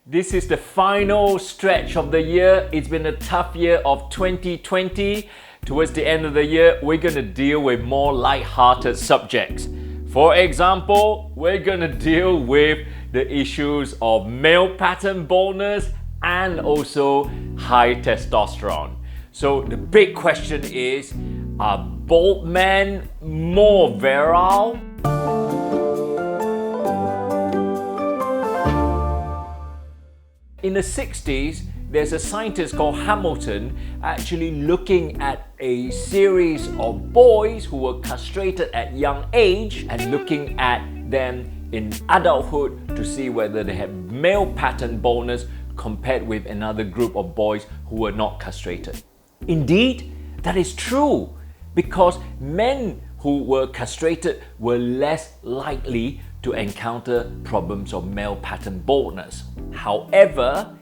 This is the final stretch of the year. It's been a tough year of 2020. Towards the end of the year, we're going to deal with more light-hearted subjects. For example, we're going to deal with the issues of male pattern baldness and also high testosterone. So the big question is, are bald men more virile? In the 60s, there's a scientist called Hamilton actually looking at a series of boys who were castrated at young age and looking at them in adulthood to see whether they had male pattern baldness compared with another group of boys who were not castrated. Indeed, that is true because men who were castrated were less likely to encounter problems of male pattern baldness. However,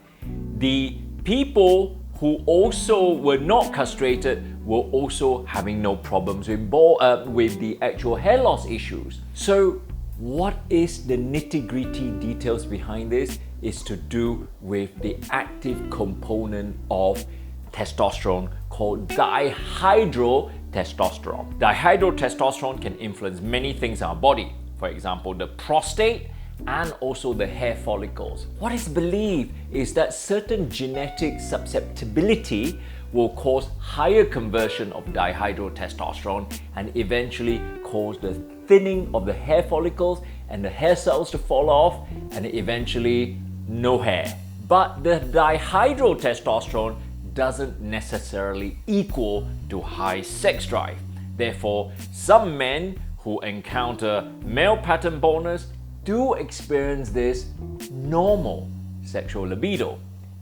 the people who also were not castrated were also having no problems with the actual hair loss issues. So what is the nitty-gritty details behind this is to do with the active component of testosterone called dihydrotestosterone. Dihydrotestosterone can influence many things in our body. For example, the prostate and also the hair follicles. What is believed is that certain genetic susceptibility will cause higher conversion of dihydrotestosterone and eventually cause the thinning of the hair follicles and the hair cells to fall off and eventually no hair. But the dihydrotestosterone doesn't necessarily equal to high sex drive. Therefore, some men who encounter male pattern baldness do experience this normal sexual libido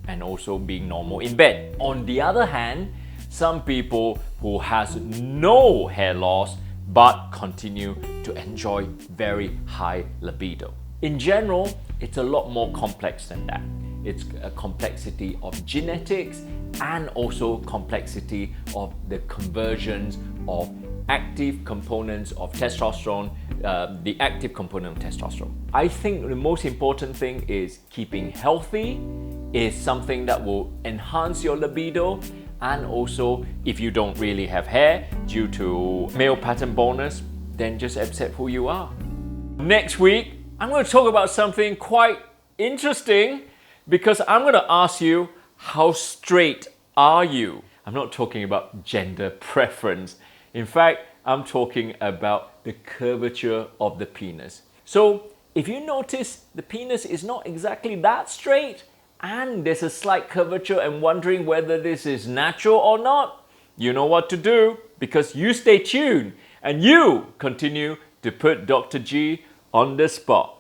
and also being normal in bed. On the other hand, some people who has no hair loss but continue to enjoy very high libido. In general, it's a lot more complex than that. It's a complexity of genetics and also complexity of the conversions of active components of testosterone, the active component of testosterone. I think the most important thing is keeping healthy is something that will enhance your libido, and also if you don't really have hair due to male pattern baldness, then just accept who you are. Next week, I'm going to talk about something quite interesting because I'm going to ask you, how straight are you? I'm not talking about gender preference. In fact, I'm talking about the curvature of the penis. So if you notice the penis is not exactly that straight and there's a slight curvature and wondering whether this is natural or not, you know what to do because you stay tuned and you continue to put Dr. G on the spot.